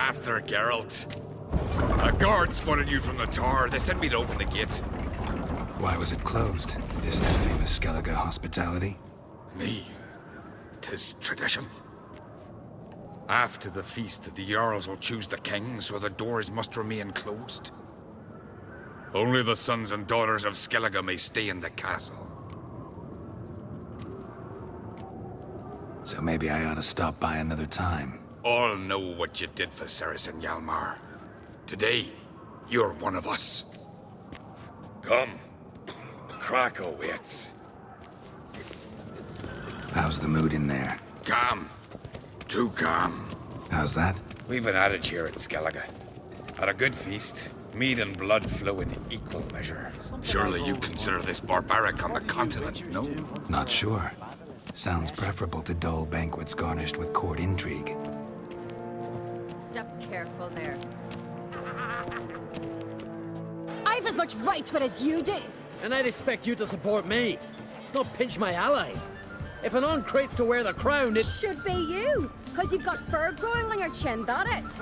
Master Geralt. A guard spotted you from the tower. They sent me to open the gate. Why was it closed? Is that famous Skellige hospitality? Me. 'Tis tradition. After the feast, the Jarls will choose the king, so the doors must remain closed. Only the sons and daughters of Skellige may stay in the castle. So maybe I ought to stop by another time. All know what you did for Ceres and Hjalmar. Today, you're one of us. Come. Krakow waits. How's the mood in there? Calm. Too calm. How's that? We've an adage here at Skellige. At a good feast, mead and blood flow in equal measure. Surely you consider this barbaric on the continent, no? Not sure. Sounds preferable to dull banquets garnished with court intrigue. Step careful there. I've as much right to it as you do. And I'd expect you to support me, not pinch my allies. If an on-crate's to wear the crown, it... Should be you, because you've got fur growing on your chin, that it?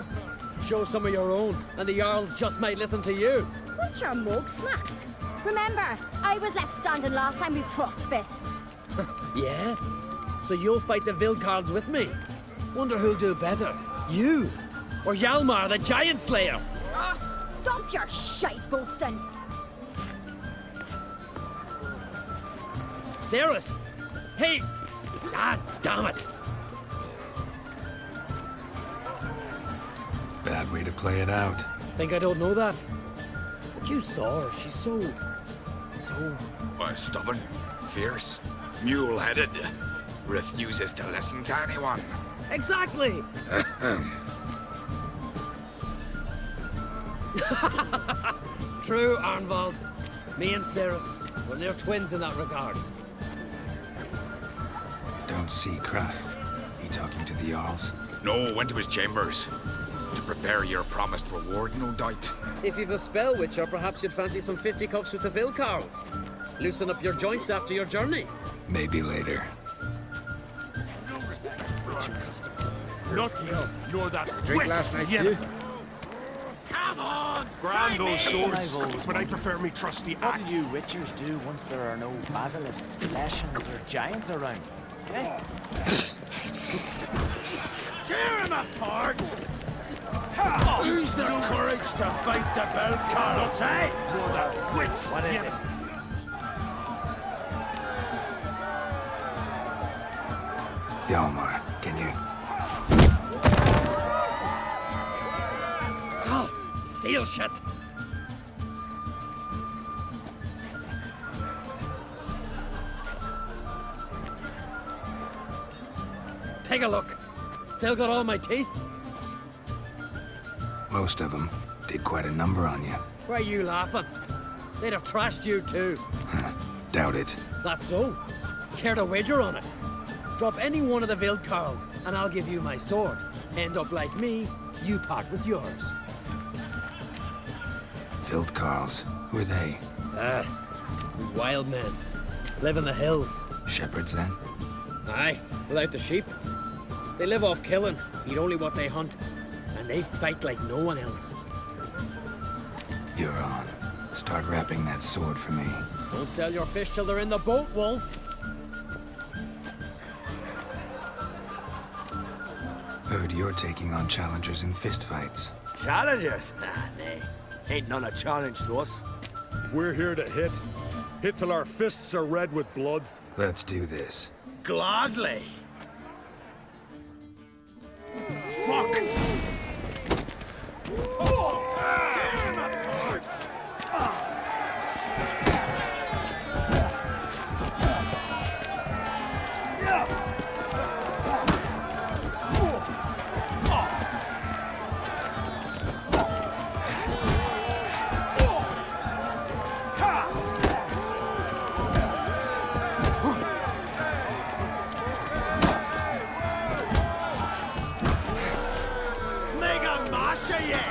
Show some of your own, and the Jarls just might listen to you. Want your mug smacked? Remember, I was left standing last time we crossed fists. Yeah? So you'll fight the Vilcards with me? Wonder who'll do better, you or Hjalmar the Giant Slayer? Oh, stop your shite boasting. Ceres? Hey! Ah, damn it! Bad way to play it out. Think I don't know that? But you saw her, she's so... Why, stubborn, fierce, mule-headed. Refuses to listen to anyone. Exactly! True, Arnvald. Me and Ceres, well, they're twins in that regard. Don't see Krach. He talking to the Jarls? No, went to his chambers. To prepare your promised reward, no doubt. If you've a spell witcher, perhaps you'd fancy some fisticuffs with the Vilcards. Loosen up your joints after your journey. Maybe later. Not you, nor that Drink last night, too? Come on! Grand those swords, but I prefer me trusty What axe. do you witchers do once there are no basilisks, leshens, or giants around? Eh? Tear him apart! Who's the courage to fight the bell cards, eh? Nor that witch! What is it? Hjalmar, can you... Oh, seal shut! Take a look. Still got all my teeth? Most of them did quite a number on you. Why are you laughing? They'd have trashed you too. Doubt it. That's so. Care to wager on it? Drop any one of the Vilcards, and I'll give you my sword. End up like me, you part with yours. Vilcards, who are they? These wild men. Live in the hills. Shepherds, then? Aye, without the sheep. They live off killing, eat only what they hunt, and they fight like no one else. You're on. Start wrapping that sword for me. Don't sell your fish till they're in the boat, Wolf. Heard you're taking on challengers in fistfights. Challengers? Ah, nay. Ain't none a challenge to us. We're here to hit. Hit till our fists are red with blood. Let's do this. Gladly. Fuck! Tear him apart! Mega Masha, yeah!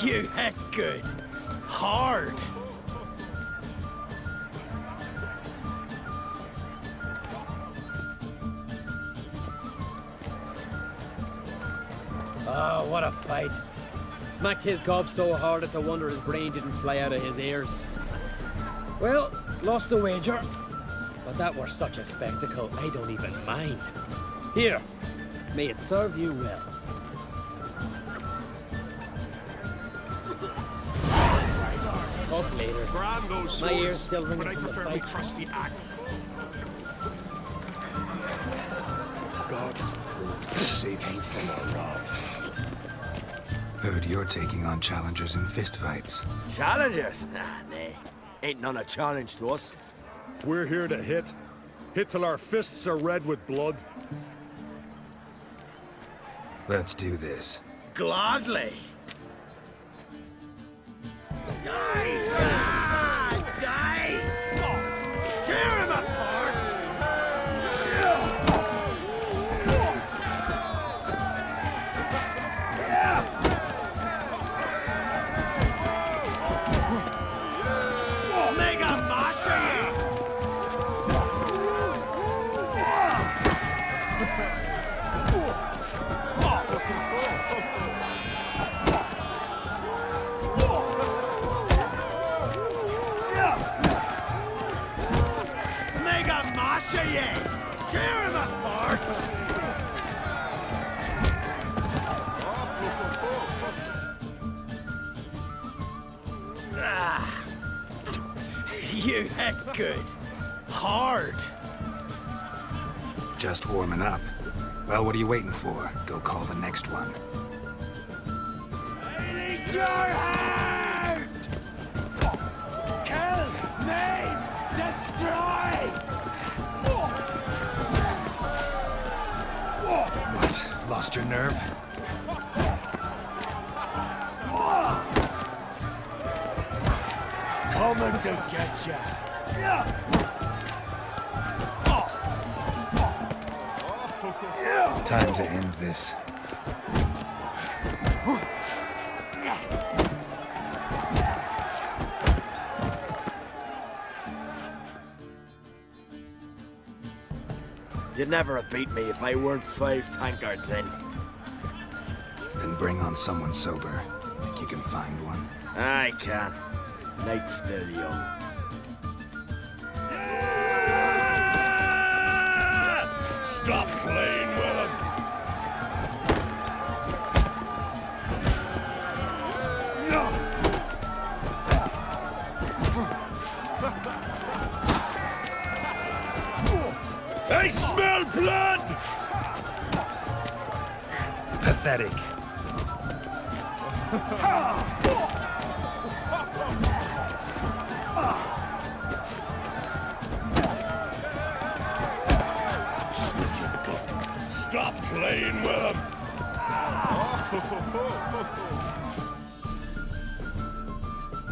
You hit good. Hard. Oh, what a fight. Smacked his gob so hard it's a wonder his brain didn't fly out of his ears. Well, lost the wager. But that were such a spectacle, I don't even mind. Here, may it serve you well. Talk later. Grand those swords, My ears still ringing but I from the prefer my fight. trusty axe. Gods will save you from our wrath. Heard you're taking on challengers in fistfights. Challengers? Ah, nay. Ain't none a challenge to us. We're here to hit. Hit till our fists are red with blood. Let's do this. Gladly. Die! Ah, die! Tear him apart! Mega mash Mega masha ye! Tear him apart! Ah. You hit good. Hard. Just warming up. Well, what are you waiting for? Go call the next one. I need your hand! Kill! Maim! Destroy! What? Lost your nerve? Coming to get ya! Time to end this. You'd never have beat me if I weren't 5 tankards in. Then bring on someone sober. Think you can find one? I can. Night's still young. Stop playing with him! I smell blood! Pathetic. Snitching gut. Stop playing with him!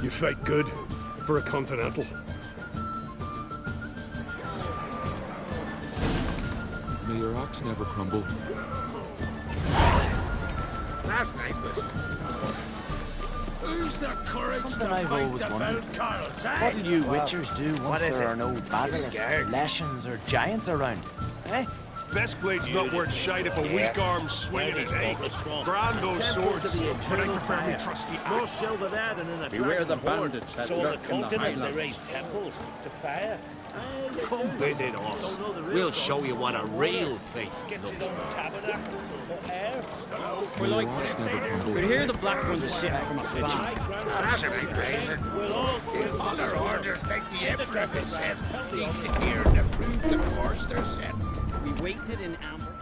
You fight good for a continental. May your ox never crumble. Last night was... Who's the courage Something to I've fight always the wondered. Belcarls, eh? What'll you witchers do once is there it? are no basilisks, scared? leshens, or giants around? Eh? Best blade's not worth shite if a weak arm swinging it, eh? Grand those swords, but I prefer my trusty axe. Beware the bandits that lurk in the highlands. temples to fire. Come visit us. We'll show you what a real face looks like. May your ox never crumble. We hear the black ones sitting from a vigil. Last night was... Other orders like the Emperor was sent. Needs to hear and approve the course they're set. We waited in amber.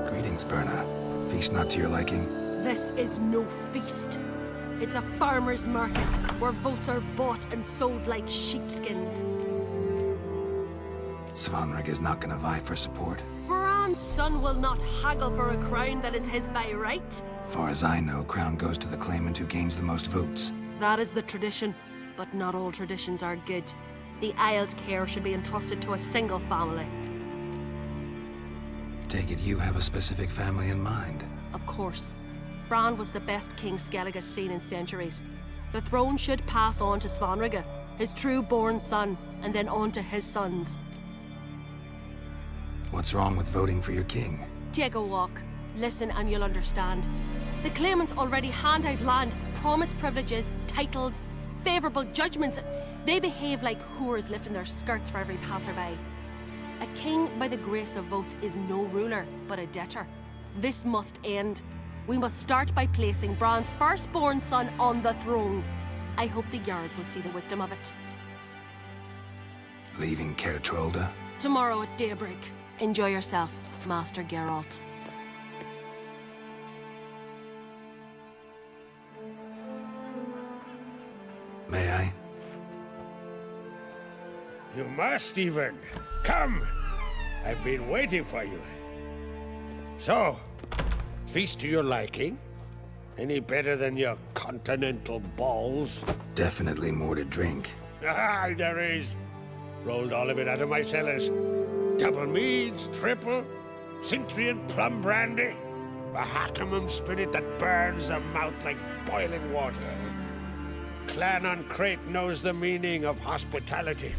Greetings, Berna. Feast not to your liking? This is no feast. It's a farmer's market where votes are bought and sold like sheepskins. Svanrig is not gonna vie for support. Bran's son will not haggle for a crown that is his by right. Far as I know, crown goes to the claimant who gains the most votes. That is the tradition, but not all traditions are good. The Isle's care should be entrusted to a single family. Take it you have a specific family in mind. Of course. Bran was the best king Skellig has seen in centuries, The throne should pass on to Svanrige, his true-born son, and then on to his sons. What's wrong with voting for your king? Take a walk. Listen and you'll understand. The claimants already hand out land, promise privileges, titles, favourable judgments. They behave like whores lifting their skirts for every passerby. A king by the grace of votes is no ruler, but a debtor. This must end. We must start by placing Bran's firstborn son on the throne. I hope the Jarls will see the wisdom of it. Leaving Kaer Trolde? Tomorrow at daybreak. Enjoy yourself, Master Geralt. May I? You must, even. Come! I've been waiting for you. So, feast to your liking? Any better than your continental balls? Definitely more to drink. Ah, there is. Rolled all of it out of my cellars. Double meads, triple, Cintrian plum brandy, a Hackamum spirit that burns the mouth like boiling water. Clan on Crate knows the meaning of hospitality.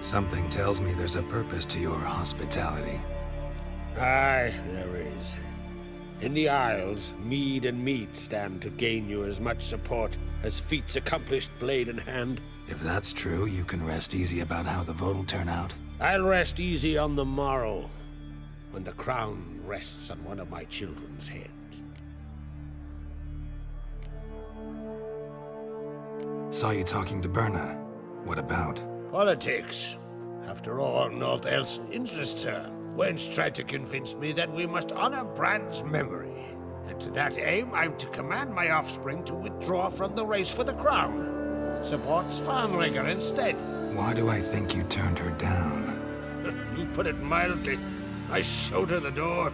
Something tells me there's a purpose to your hospitality. Aye, there is. In the Isles, mead and meat stand to gain you as much support as feats accomplished blade in hand. If that's true, you can rest easy about how the vote will turn out. I'll rest easy on the morrow, when the crown rests on one of my children's heads. Saw you talking to Berna. What about? Politics. After all, naught else interests her. Gwent tried to convince me that we must honor Bran's memory. And to that aim, I'm to command my offspring to withdraw from the race for the crown. Support Svanrige instead. Why do I think you turned her down? You put it mildly. I showed her the door.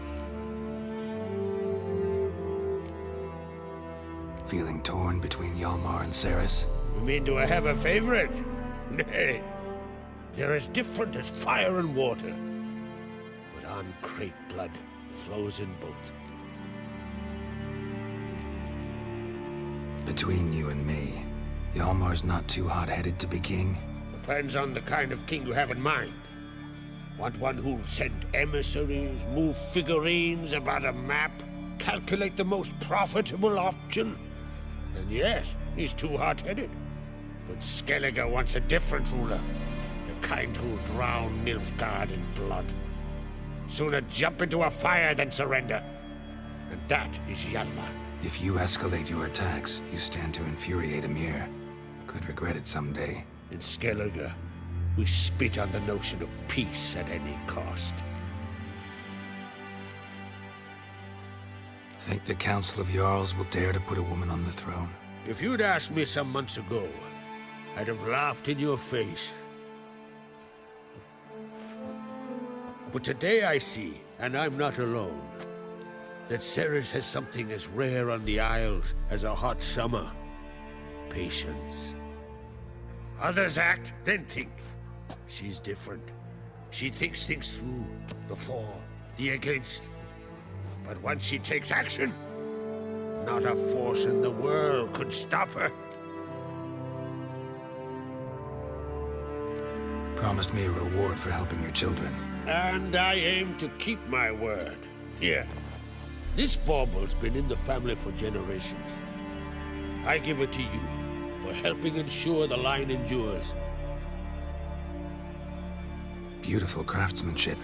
Feeling torn between Hjalmar and Ceres? You mean, do I have a favorite? Nay. They're as different as fire and water. But on Crate blood flows in both. Between you and me, Hjalmar's not too hot-headed to be king? Depends on the kind of king you have in mind. Want one who'll send emissaries, move figurines about a map, calculate the most profitable option? Then yes, he's too hot-headed. But Skellige wants a different ruler. The kind who'll drown Nilfgaard in blood. Sooner jump into a fire than surrender. And that is Hjalmar. If you escalate your attacks, you stand to infuriate Emir. Could regret it someday. In Skellige, we spit on the notion of peace at any cost. Think the Council of Jarls will dare to put a woman on the throne? If you'd asked me some months ago, I'd have laughed in your face. But today I see, and I'm not alone, that Ceres has something as rare on the Isles as a hot summer. Patience. Others act, then think. She's different. She thinks things through, the for, the against. But once she takes action, not a force in the world could stop her. Promised me a reward for helping your children. And I aim to keep my word. Here. This bauble's been in the family for generations. I give it to you for helping ensure the line endures. Beautiful craftsmanship.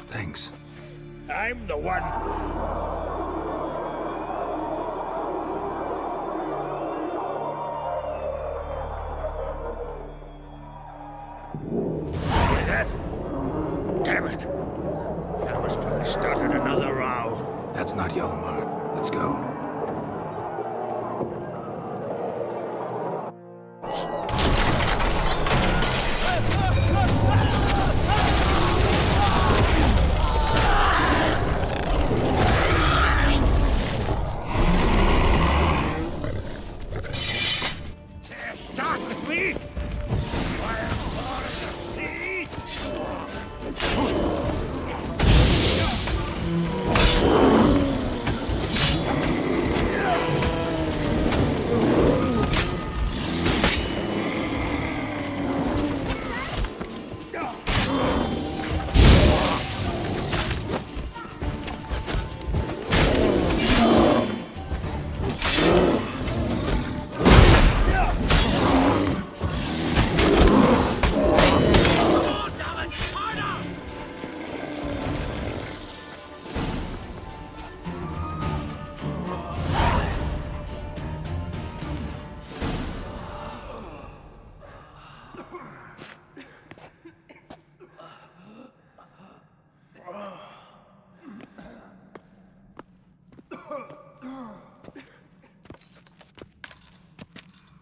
Thanks. I'm the one. Hear that? Damn it! That must have started another row. That's not Hjalmar. Let's go. Start with me! Fire in the sea!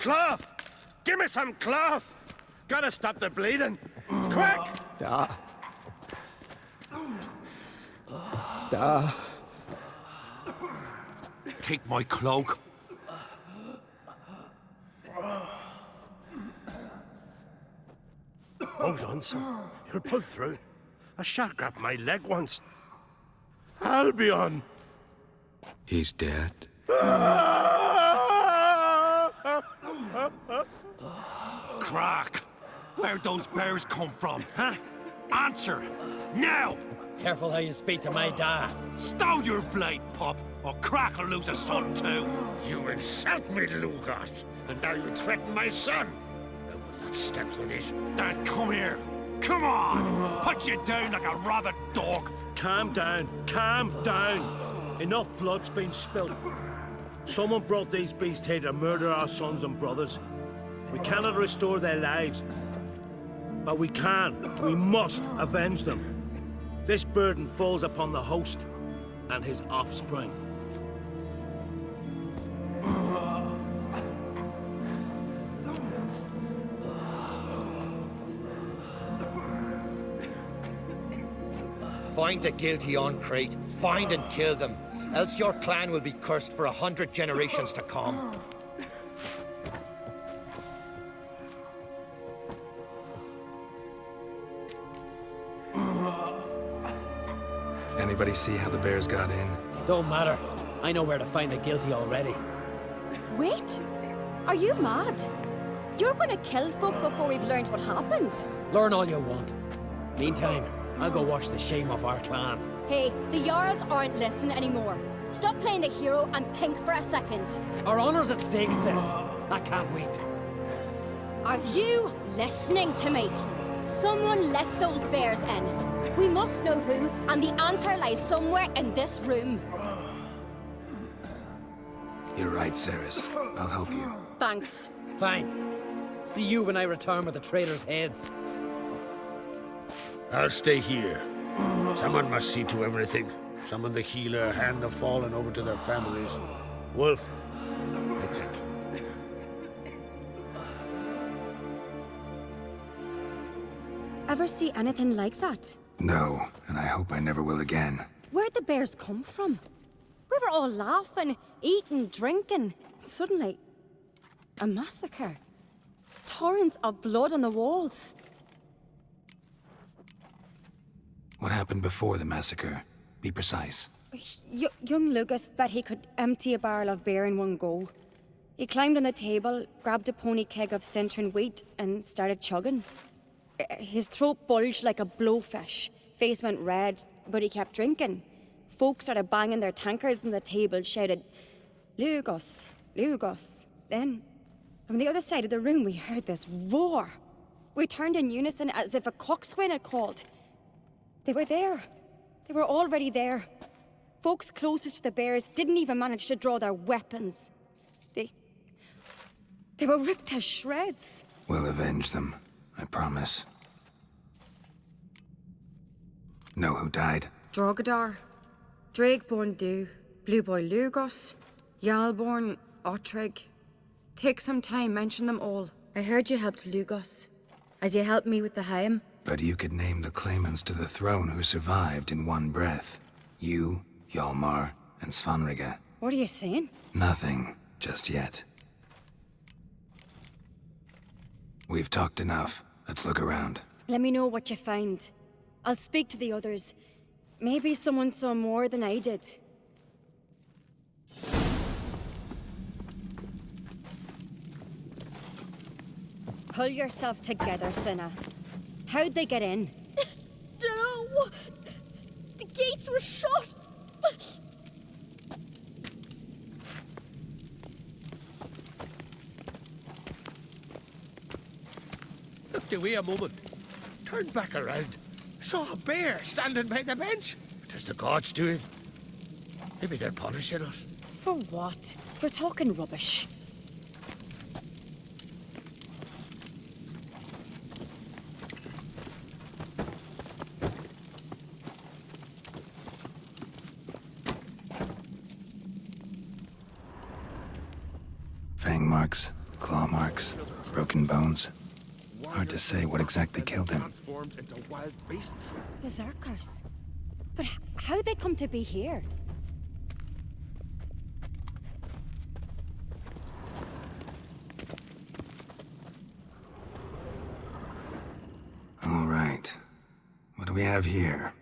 Cloth! Give me some cloth! Gotta stop the bleeding. Quick! Da. Take my cloak. Hold on, son. You'll pull through. A shark grabbed my leg once. Albion! He's dead. Crack! Where'd those bears come from, huh? Answer! Now! Careful how you speak to my dad. Stow your blade, pup, or Crack will lose a son too. You insult me, Lugos, and now you threaten my son. I will not stand for this. Dad, come here. Come on! Put you down like a rabid dog. Calm down. Calm down. Enough blood's been spilled. Someone brought these beasts here to murder our sons and brothers. We cannot restore their lives. But we must avenge them. This burden falls upon the host and his offspring. Find the guilty on Crate, find and kill them, else your clan will be cursed for 100 generations to come. Anybody see how the bears got in? Don't matter. I know where to find the guilty already. Wait! Are you mad? You're gonna kill folk before we've learned what happened. Learn all you want. Meantime, I'll go wash the shame off our clan. Hey, the Jarls aren't listening anymore. Stop playing the hero and think for a second. Our honor's at stake, sis. I can't wait. Are you listening to me? Someone let those bears in. We must know who, and the answer lies somewhere in this room. You're right, Ceres. I'll help you. Thanks. Fine. See you when I return with the traitors' heads. I'll stay here. Someone must see to everything. Summon the healer, hand the fallen over to their families. Wolf, I thank you. Ever see anything like that? No, and I hope I never will again. Where'd the bears come from? We were all laughing, eating, drinking. Suddenly, a massacre. Torrents of blood on the walls. What happened before the massacre? Be precise. Young Lucas bet he could empty a barrel of beer in one go. He climbed on the table, grabbed a pony keg of Centron wheat, and started chugging. His throat bulged like a blowfish. Face went red, but he kept drinking. Folks started banging their tankards on the table, shouted, "Lugos, Lugos." Then, from the other side of the room, we heard this roar. We turned in unison as if a coxswain had called. They were there. They were already there. Folks closest to the bears didn't even manage to draw their weapons. They were ripped to shreds. We'll avenge them, I promise. Know who died? Drogadar, Drakeborn Du, Blue Boy Lugos, Yalborn, Ottrig. Take some time, mention them all. I heard you helped Lugos, as you helped me with the Haim. But you could name the claimants to the throne who survived in one breath. You, Hjalmar, and Svanrige. What are you saying? Nothing, just yet. We've talked enough. Let's look around. Let me know what you find. I'll speak to the others. Maybe someone saw more than I did. Pull yourself together, Cinna. How'd they get in? Dunno. The gates were shut. Look, wait a moment. Turned back around. Saw a bear standing by the bench. Does the gods do it? Maybe they're punishing us. For what? We're talking rubbish. Fang marks, Claw marks, broken bones. Hard to say what exactly killed him. Transformed into wild beasts. Berserkers. But how'd they come to be here? All right. What do we have here?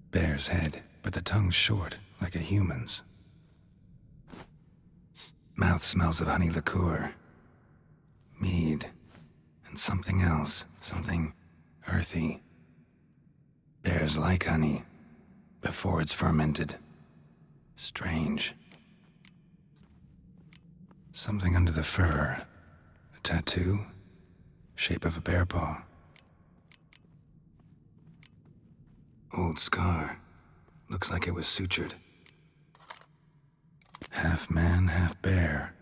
Bear's head, but the tongue's short, like a human's. Mouth smells of honey liqueur. Mead. And something else. Something earthy. Bears like honey, before it's fermented. Strange. Something under the fur. A tattoo? Shape of a bear paw. Old scar. Looks like it was sutured. Half man, half bear.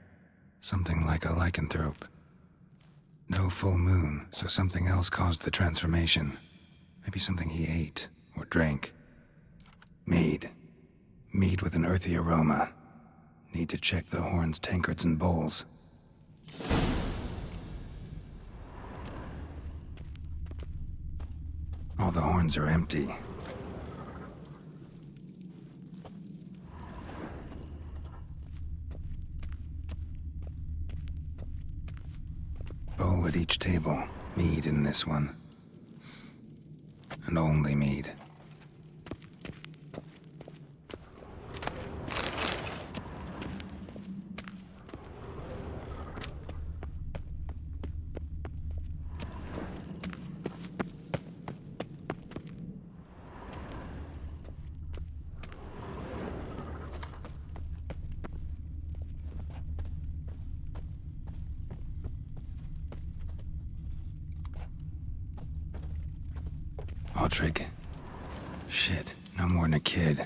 Something like a lycanthrope. No full moon, so something else caused the transformation. Maybe something he ate or drank. Mead. Mead with an earthy aroma. Need to check the horns, tankards, and bowls. All the horns are empty. Bowl at each table. Mead in this one. And only mead. Trick. Shit, no more than a kid.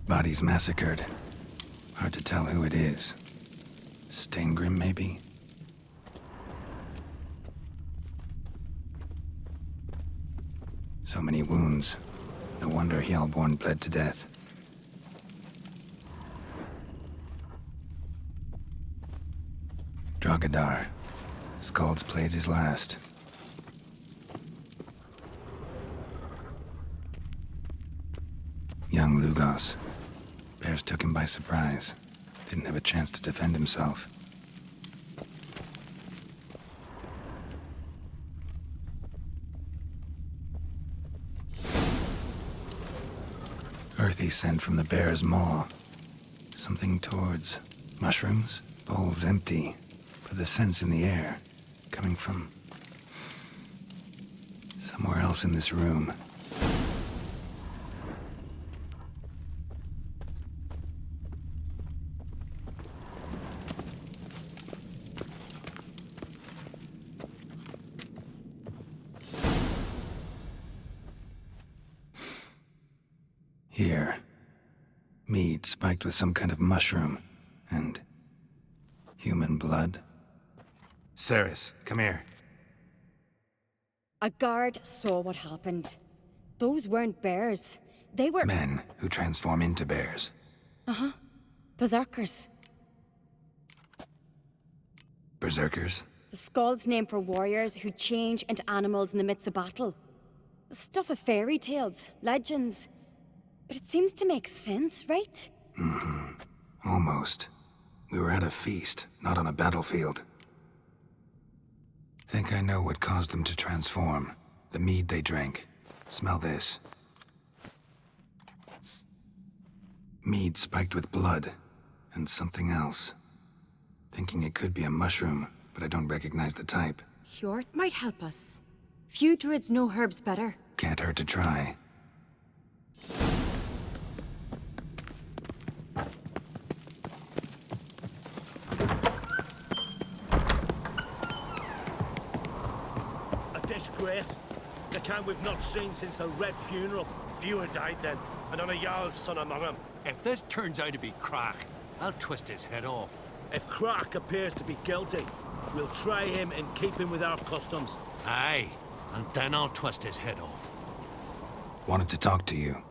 Body's massacred. Hard to tell who it is. Staingrim, maybe? So many wounds. No wonder Hjalborn bled to death. Drogadar. Skald's played his last. Young Lugos. Bears took him by surprise. Didn't have a chance to defend himself. Earthy scent from the bear's maw. Something towards mushrooms? Bowl's empty, but the scent's in the air. Coming from somewhere else in this room. Here. Mead spiked with some kind of mushroom. And human blood. Ceres, come here. A guard saw what happened. Those weren't bears. They were... Men who transform into bears. Uh-huh. Berserkers. Berserkers? The Skald's name for warriors who change into animals in the midst of battle. The stuff of fairy tales, legends. But it seems to make sense, right? Mm-hmm. Almost. We were at a feast, not on a battlefield. Think I know what caused them to transform. The mead they drank. Smell this. Mead spiked with blood. And something else. Thinking it could be a mushroom, but I don't recognize the type. Hjort might help us. Few druids know herbs better. Can't hurt to try. Disgrace. The kind we've not seen since the Red Funeral. Few had died then, and on a Jarl's son among them. If this turns out to be Crack, I'll twist his head off. If Crack appears to be guilty, we'll try him and keep him with our customs. Aye, and then I'll twist his head off. Wanted to talk to you.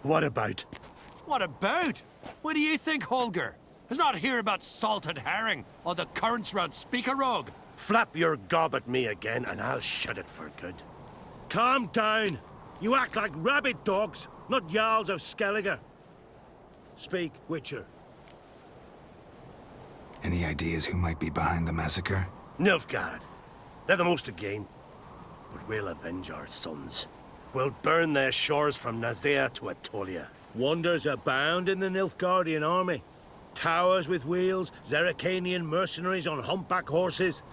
What about? What about? What do you think, Holger? Is not hear about salted herring or the currents round MiKeYROG? Flap your gob at me again and I'll shut it for good. Calm down. You act like rabid dogs, not Jarls of Skellige. Speak, Witcher. Any ideas who might be behind the massacre? Nilfgaard. They're the most to gain. But we'll avenge our sons. We'll burn their shores from Nazea to Atolia. Wonders abound in the Nilfgaardian army. Towers with wheels, Zerrikanian mercenaries on humpback horses.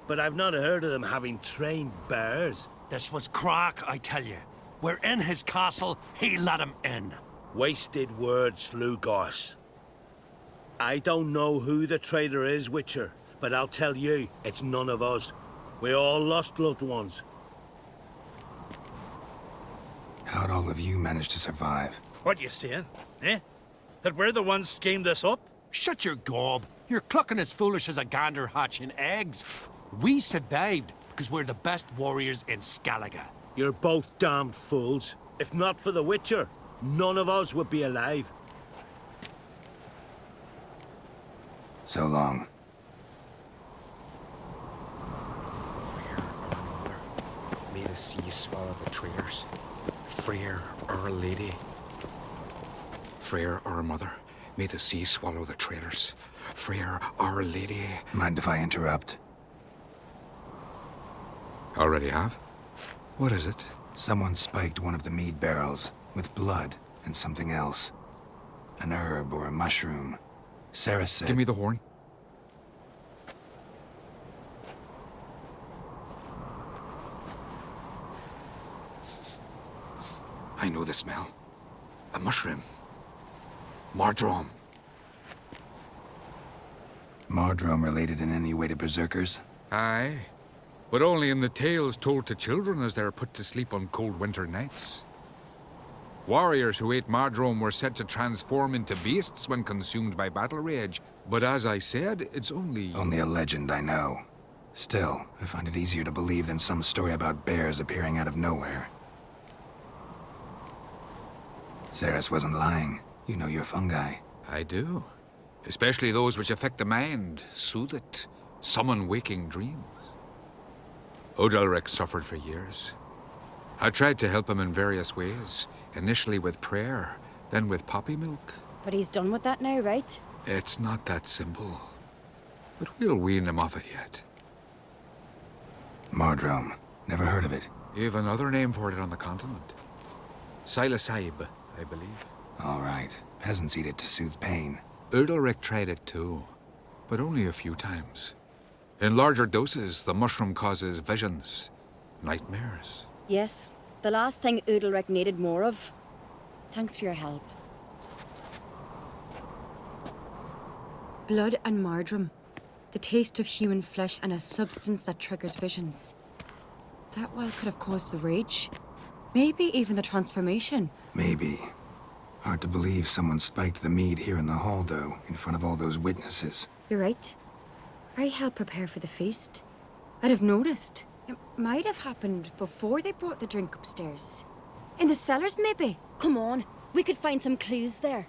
But I've not heard of them having trained bears. This was crack, I tell you. We're in his castle, he let him in. Wasted words, Slugos. I don't know who the traitor is, Witcher, but I'll tell you, it's none of us. We all lost loved ones. How'd all of you manage to survive? What you saying? Eh? That we're the ones schemed this up? Shut your gob. You're clucking as foolish as a gander hatching eggs. We survived because we're the best warriors in Skellige. You're both damned fools. If not for the Witcher, none of us would be alive. So long. May the sea swallow the traitors. Freyr, our lady. Freyr, our mother. May the sea swallow the traitors. Freyr, our lady. Mind if I interrupt? Already have? What is it? Someone spiked one of the mead barrels with blood and something else. An herb or a mushroom. Sarah said... Give me the horn. I know the smell. A mushroom. Mardrome. Mardrome related in any way to berserkers? Aye. But only in the tales told to children as they are put to sleep on cold winter nights. Warriors who ate Mardrome were said to transform into beasts when consumed by battle rage. But as I said, it's only... Only a legend, I know. Still, I find it easier to believe than some story about bears appearing out of nowhere. Ceres wasn't lying. You know your fungi. I do. Especially those which affect the mind, soothe it, summon waking dreams. Odalric suffered for years. I tried to help him in various ways, initially with prayer, then with poppy milk. But he's done with that now, right? It's not that simple. But we'll wean him off it yet. Mardrome. Never heard of it. You have another name for it on the continent. Silasaib, I believe. All right. Peasants eat it to soothe pain. Odalric tried it too, but only a few times. In larger doses, the mushroom causes visions, nightmares. Yes, the last thing Udalric needed more of. Thanks for your help. Blood and Mardrome. The taste of human flesh and a substance that triggers visions. That well could have caused the rage. Maybe even the transformation. Maybe. Hard to believe someone spiked the mead here in the hall, though, in front of all those witnesses. You're right. I helped prepare for the feast. I'd have noticed. It might have happened before they brought the drink upstairs. In the cellars, maybe? Come on, we could find some clues there.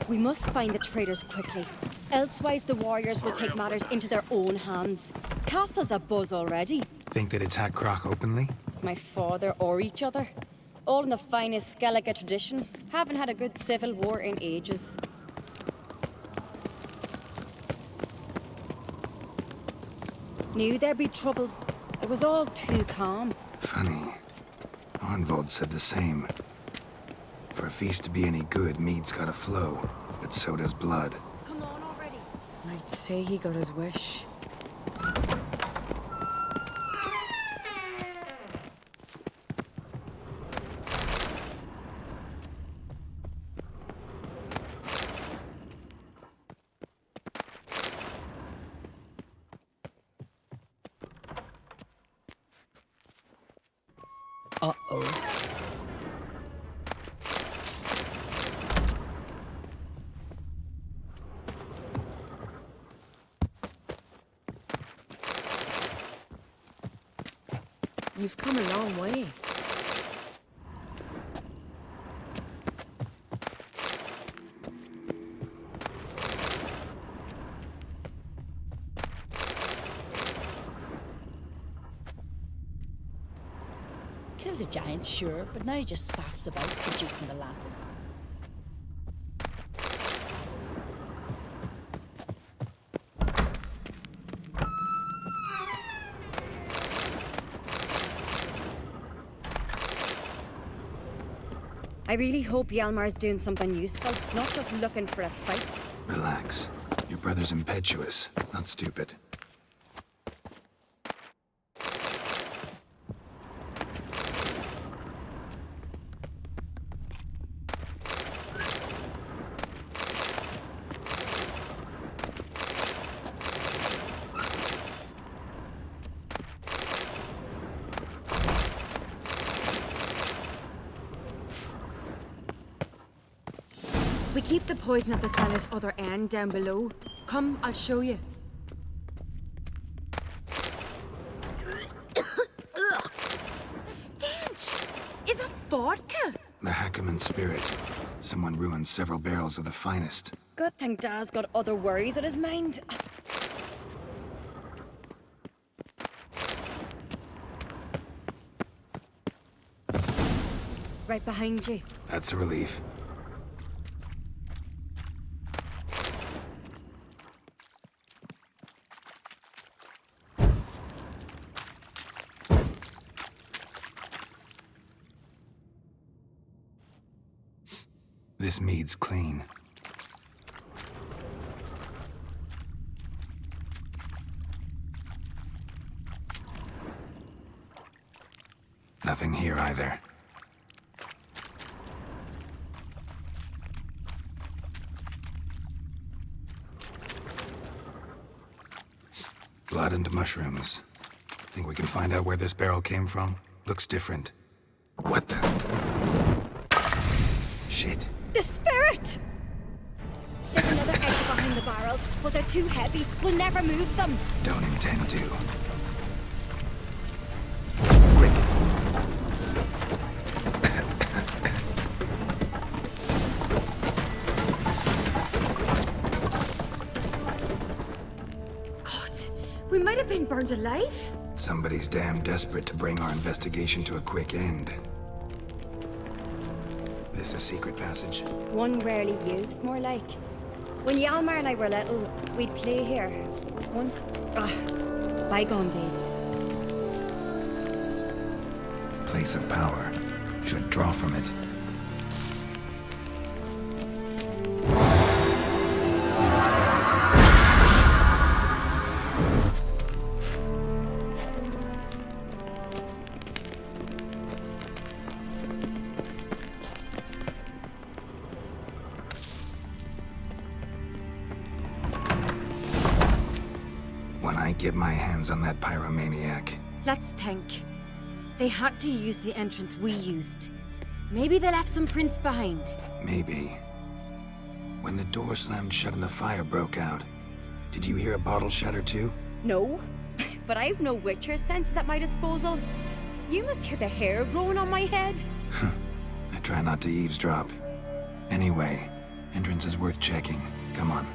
We must find the traitors quickly. Elsewise, the warriors will take matters into their own hands. Castle's abuzz already. Think they'd attack Croc openly? My father or each other. All in the finest Skellige tradition. Haven't had a good civil war in ages. Knew there'd be trouble. It was all too calm. Funny. Arnvold said the same. For a feast to be any good, mead's gotta flow, but so does blood. Come on already. I'd say he got his wish. You've come a long way. Killed a giant, sure, but now he just faffs about seducing the lasses. I really hope Hjalmar's doing something useful, not just looking for a fight. Relax. Your brother's impetuous, not stupid. We keep the poison at the cellar's other end down below. Come, I'll show you. The stench! Is that vodka? Mahakaman spirit. Someone ruined several barrels of the finest. Good thing Dad's got other worries on his mind. Right behind you. That's a relief. This mead's clean. Nothing here either. Blood and mushrooms. Think we can find out where this barrel came from? Looks different. What the? Shit. The spirit! There's another exit behind the barrels, but they're too heavy. We'll never move them. Don't intend to. We might have been burned alive. Somebody's damn desperate to bring our investigation to a quick end. This a secret passage? One rarely used, more like. When Hjalmar and I were little, we'd play here. Once, bygone days. Place of power. Should draw from it. Get my hands on that pyromaniac. Let's think. They had to use the entrance we used. Maybe they left some prints behind. Maybe. When the door slammed shut and the fire broke out, did you hear a bottle shatter too? No, but I've no Witcher sense at my disposal. You must hear the hair growing on my head. I try not to eavesdrop. Anyway, entrance is worth checking. Come on.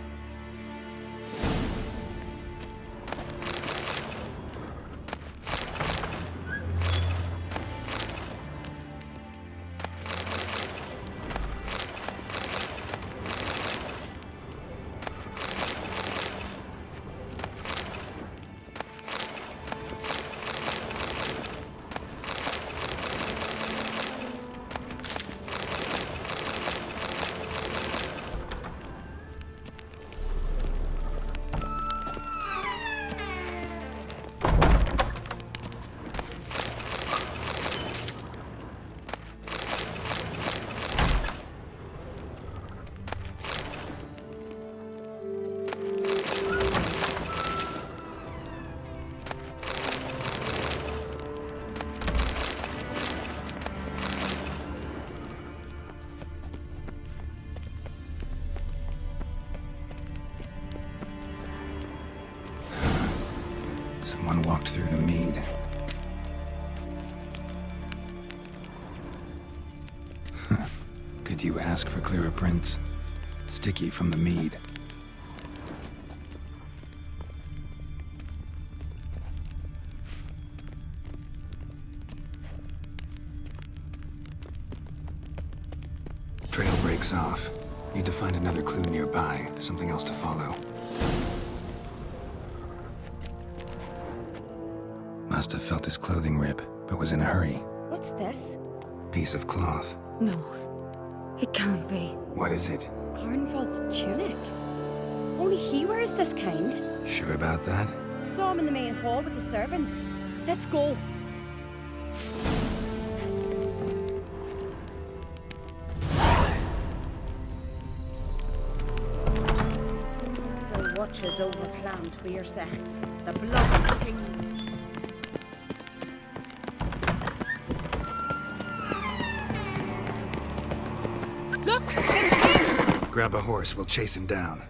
Someone walked through the mead. Did you ask for clearer prints? Sticky from the mead. Trail breaks off. Need to find another clue nearby, something else to follow. Must have felt his clothing rip, but was in a hurry. What's this? Piece of cloth. No, it can't be. What is it? Arnvald's tunic. Only he wears this kind. Sure about that? Saw him in the main hall with the servants. Let's go. The watch is overclammed, Weirse. The blood of the king. Look! It's him! Grab a horse, we'll chase him down.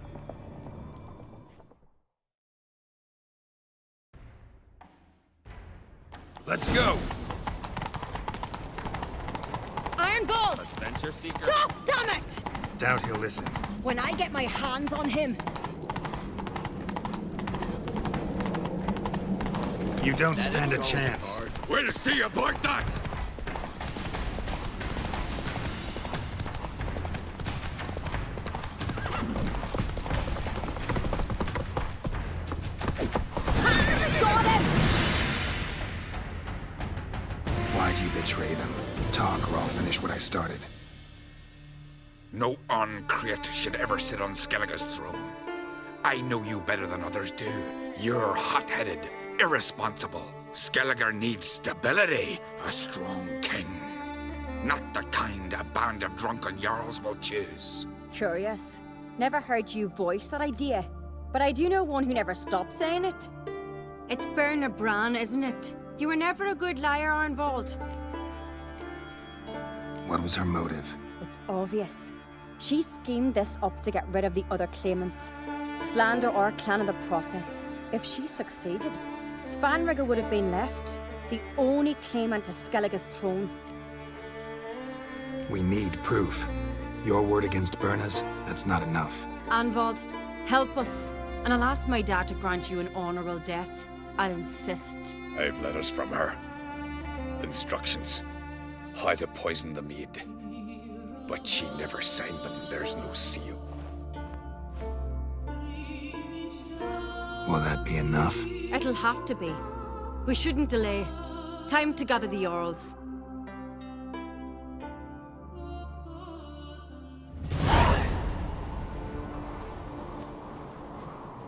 Let's go! Ironbolt! Adventure seeker. Stop, damn it! Doubt he'll listen. When I get my hands on him. You don't stand a chance. We'll see about that! Got him! Why'd you betray them? Talk or I'll finish what I started. No uncreate should ever sit on Skellige's throne. I know you better than others do. You're hot-headed, irresponsible. Skellige needs stability, a strong king. Not the kind a band of drunken jarls will choose. Curious. Never heard you voice that idea. But I do know one who never stops saying it. It's Berna Bran, isn't it? You were never a good liar, Arnvald. What was her motive? It's obvious. She schemed this up to get rid of the other claimants. Slander our clan in the process. If she succeeded, Svanrigga would have been left, the only claimant to Skellige's throne. We need proof. Your word against Berna's, that's not enough. Arnvald, help us, and I'll ask my dad to grant you an honorable death. I'll insist. I've letters from her. Instructions. How to poison the mead. But she never signed them. There's no seal. Will that be enough? It'll have to be. We shouldn't delay. Time to gather the Jarls.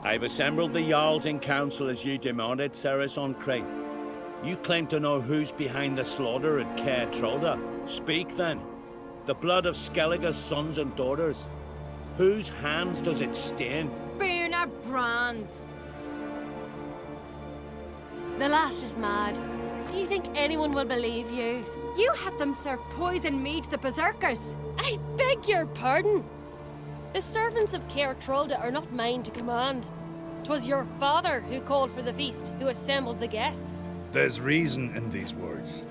I've assembled the Jarls in council as you demanded, Ceres on Crate. You claim to know who's behind the slaughter at Kaer Trolde. Speak then. The blood of Skellige's sons and daughters. Whose hands does it stain? Berna Bran's. The lass is mad. Do you think anyone will believe you? You had them serve poison mead to the berserkers. I beg your pardon. The servants of Kaer Trolde are not mine to command. 'Twas your father who called for the feast, who assembled the guests. There's reason in these words.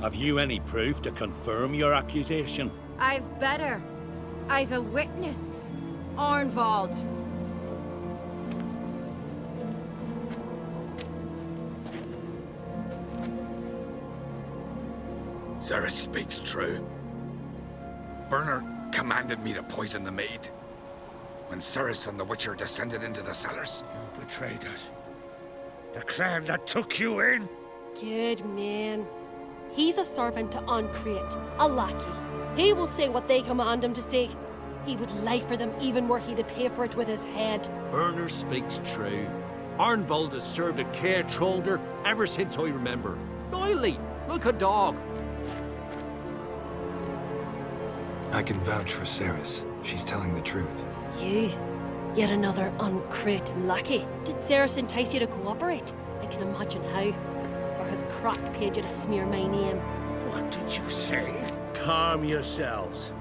Have you any proof to confirm your accusation? I've better. I've a witness. Arnvald. Ceres speaks true. Berner commanded me to poison the maid. When Ceres and the Witcher descended into the cellars. You betrayed us. The clan that took you in? Good man. He's a servant to Uncreate, a lackey. He will say what they command him to say. He would lie for them even were he to pay for it with his head. Berner speaks true. Arnvald has served at Kaer Trolde ever since I remember. Noily, look a dog. I can vouch for Ceres. She's telling the truth. You? Yet another Uncreate lackey. Did Ceres entice you to cooperate? I can imagine how. Or has Crack paid you to smear my name? What did you say? Calm yourselves.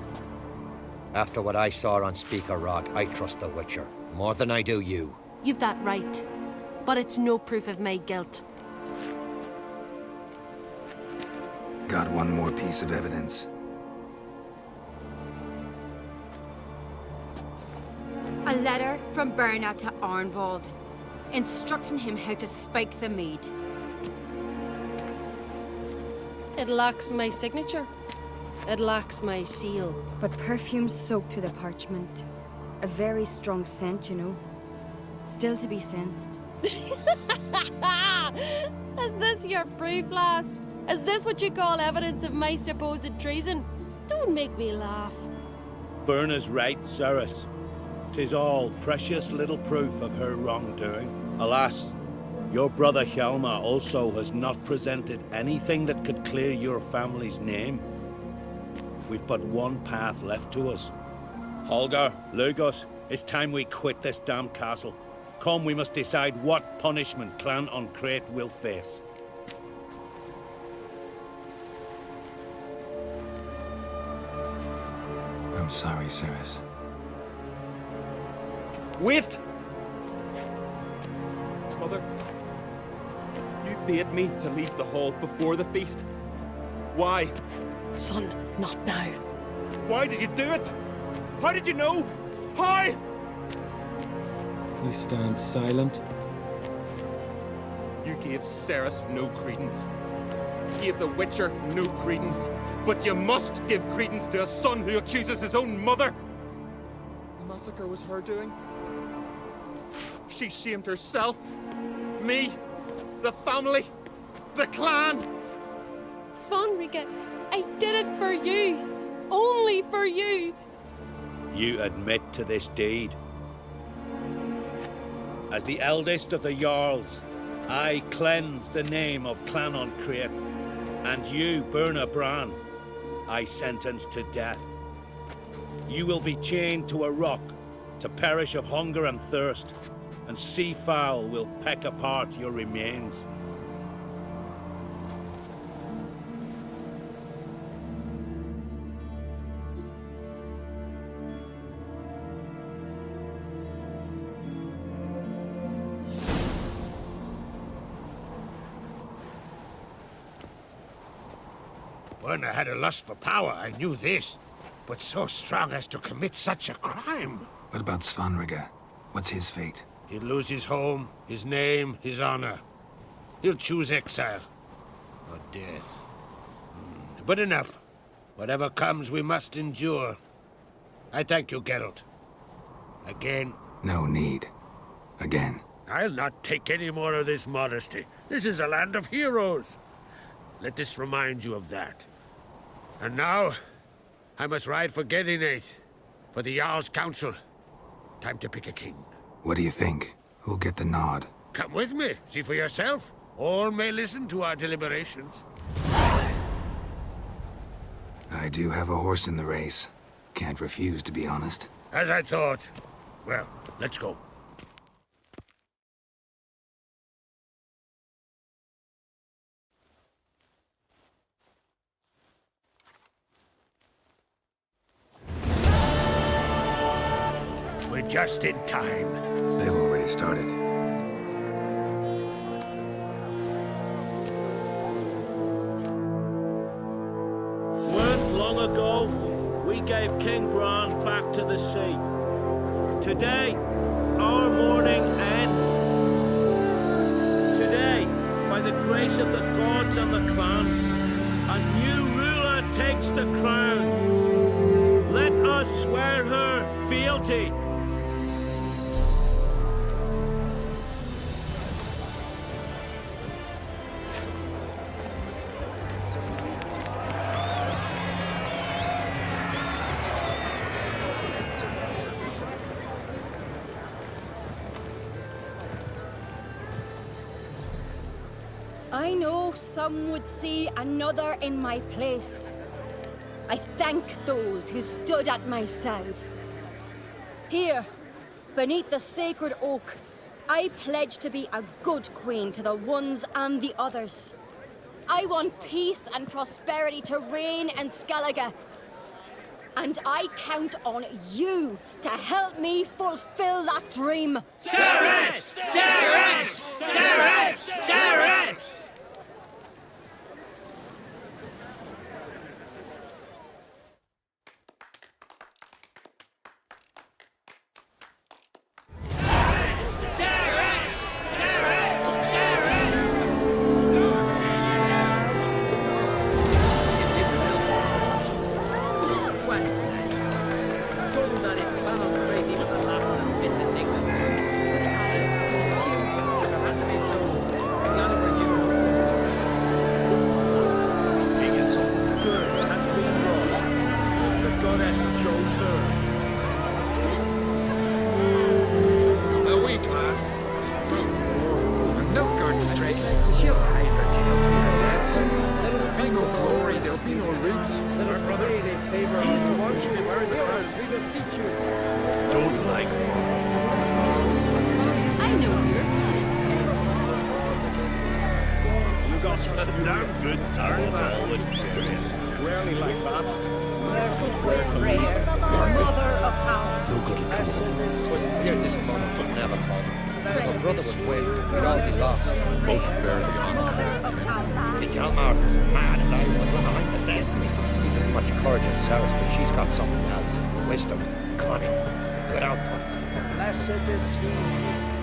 After what I saw on MiKeYROG, I trust the Witcher. More than I do you. You've that right. But it's no proof of my guilt. Got one more piece of evidence. A letter from Berna to Arnvald, instructing him how to spike the mead. It lacks my signature. It lacks my seal. But perfume soaked through the parchment. A very strong scent, you know. Still to be sensed. Is this your proof, lass? Is this what you call evidence of my supposed treason? Don't make me laugh. Berna's right, Cerys. 'Tis all precious little proof of her wrongdoing. Alas, your brother Hjalmar also has not presented anything that could clear your family's name. We've but one path left to us. Holger, Lugos, it's time we quit this damn castle. Come, we must decide what punishment Clan on Crete will face. I'm sorry, Cerys. Wait! Mother, you bade me to leave the hall before the feast. Why? Son, not now. Why did you do it? How did you know? How? You stand silent. You gave Cerys no credence. Gave the Witcher no credence. But you must give credence to a son who accuses his own mother. The massacre was her doing. She shamed herself, me, the family, the clan. Svanrika, I did it for you. Only for you. You admit to this deed. As the eldest of the Jarls, I cleanse the name of Clan on Crete, and you, Berna Bran, I sentence to death. You will be chained to a rock to perish of hunger and thirst, and seafowl will peck apart your remains. Berna had a lust for power, I knew this. But so strong as to commit such a crime. What about Svanrika? What's his fate? He'll lose his home, his name, his honor. He'll choose exile. Or death. But enough. Whatever comes, we must endure. I thank you, Geralt. Again. No need. Again. I'll not take any more of this modesty. This is a land of heroes. Let this remind you of that. And now, I must ride for Gedinate, for the Jarl's Council. Time to pick a king. What do you think? Who'll get the nod? Come with me, see for yourself. All may listen to our deliberations. I do have a horse in the race. Can't refuse, to be honest. As I thought. Well, let's go. We're just in time. They've already started. Weren't long ago, we gave King Bran back to the sea. Today, our mourning ends. Today, by the grace of the gods and the clans, a new ruler takes the crown. Let us swear her fealty. I know some would see another in my place. I thank those who stood at my side. Here, beneath the sacred oak, I pledge to be a good queen to the ones and the others. I want peace and prosperity to reign in Skellige. And I count on you to help me fulfill that dream. Cerys! Cerys! Cerys! Cerys! Let us pray they favor He's the our one who be wearing the Hear us, crown. we beseech you. Don't like I know you. You got some damn good turn, always furious. Rarely like that. Merciful prayer, Mother of Powers. Was feared this moment would never come. If my brother would win, we'd all be lost. Both barely on. The Hjalmar's as mad as I was when I possessed me. He's as much courage as Sarah's, but she's got something else. Wisdom, cunning, good outcome. Blessed is he.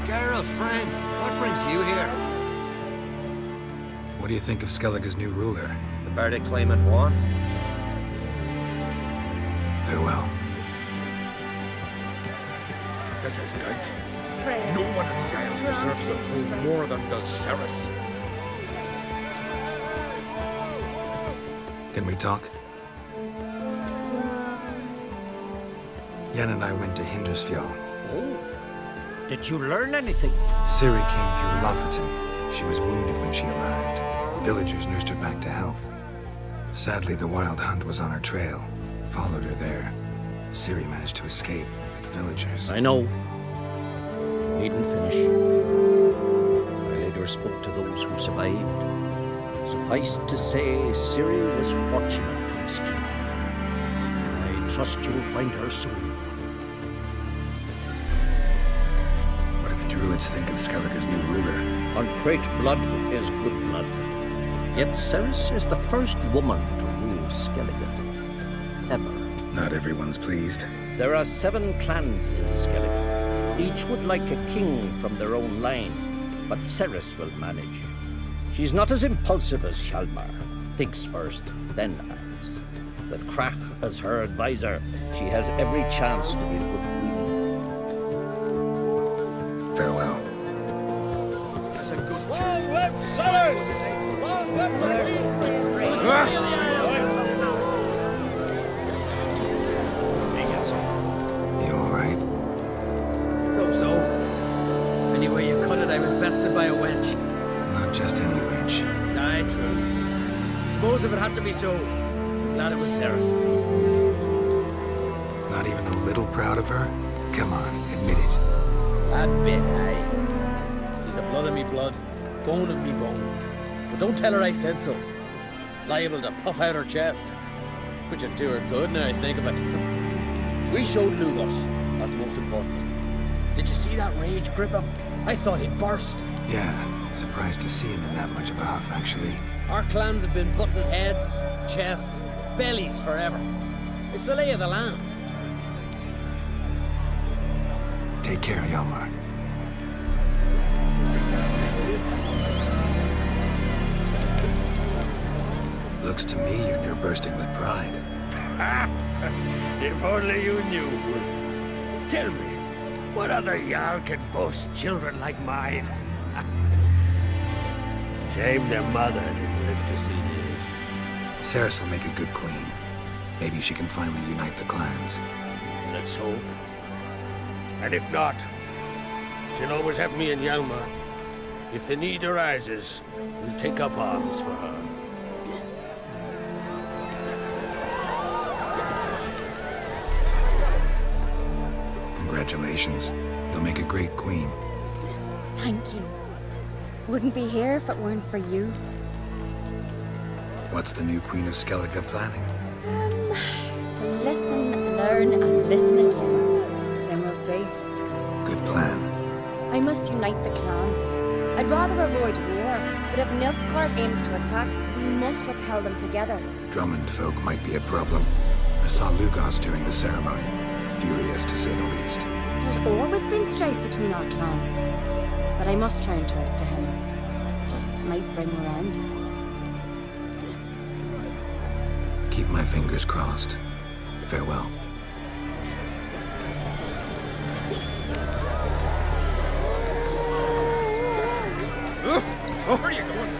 Geralt, friend, what brings you here? What do you think of Skellige's new ruler? The verdict claimant won. Farewell. This is Gwent. Prayer. No one in these isles deserves the throne more than does Ceres. Can we talk? Yen and I went to Hindersfjall. Oh, did you learn anything? Ciri came through Lofoten. She was wounded when she arrived. Villagers nursed her back to health. Sadly, the Wild Hunt was on her trail. Followed her there. Ciri managed to escape with the villagers. I know. Needn't finish. I later spoke to those who survived. Suffice to say, Ciri was fortunate to escape. I trust you'll find her soon. What do the druids think of Skellige's new ruler? Uncrate blood is good blood. Yet Ceres is the first woman to rule Skellige. Ever. Not everyone's pleased. There are 7 clans in Skellige. Each would like a king from their own line, but Ceres will manage. She's not as impulsive as Hjalmar. Thinks first, then acts. With Krach as her advisor, she has every chance to be a good queen. Farewell. That's a good Long live Sellers! Long live Merciful prayer. You alright? So. Anyway you cut it, I was bested by a wench. Not just any wench. Aye, true. Suppose if it had to be so, glad it was Ceres. Not even a little proud of her? Come on, admit it. That bit, aye. She's the blood of me blood, bone of me bone. But don't tell her I said so. Liable to puff out her chest. Which would do her good now I think of it. We showed Lugos. That's most important. Did you see that rage grip him? I thought he'd burst. Yeah, surprised to see him in that much of a huff, actually. Our clans have been butting heads, chests, bellies forever. It's the lay of the land. Take care, Hjalmar. Looks to me you're near bursting with pride. If only you knew, Wolf. Tell me, what other Jarl can boast children like mine? Shame their mother didn't live to see this. Ceres will make a good queen. Maybe she can finally unite the clans. Let's hope. And if not, she'll always have me and Hjalmar. If the need arises, we'll take up arms for her. Congratulations. You'll make a great queen. Thank you. Wouldn't be here if it weren't for you. What's the new Queen of Skellige planning? To listen, learn, and listen again. Then we'll see. Good plan. I must unite the clans. I'd rather avoid war, but if Nilfgaard aims to attack, we must repel them together. Drummond folk might be a problem. I saw Lugos during the ceremony. Furious, to say the least. There's always been strife between our clans. But I must try and talk to him. Just might bring her end. Keep my fingers crossed. Farewell. Where are you going?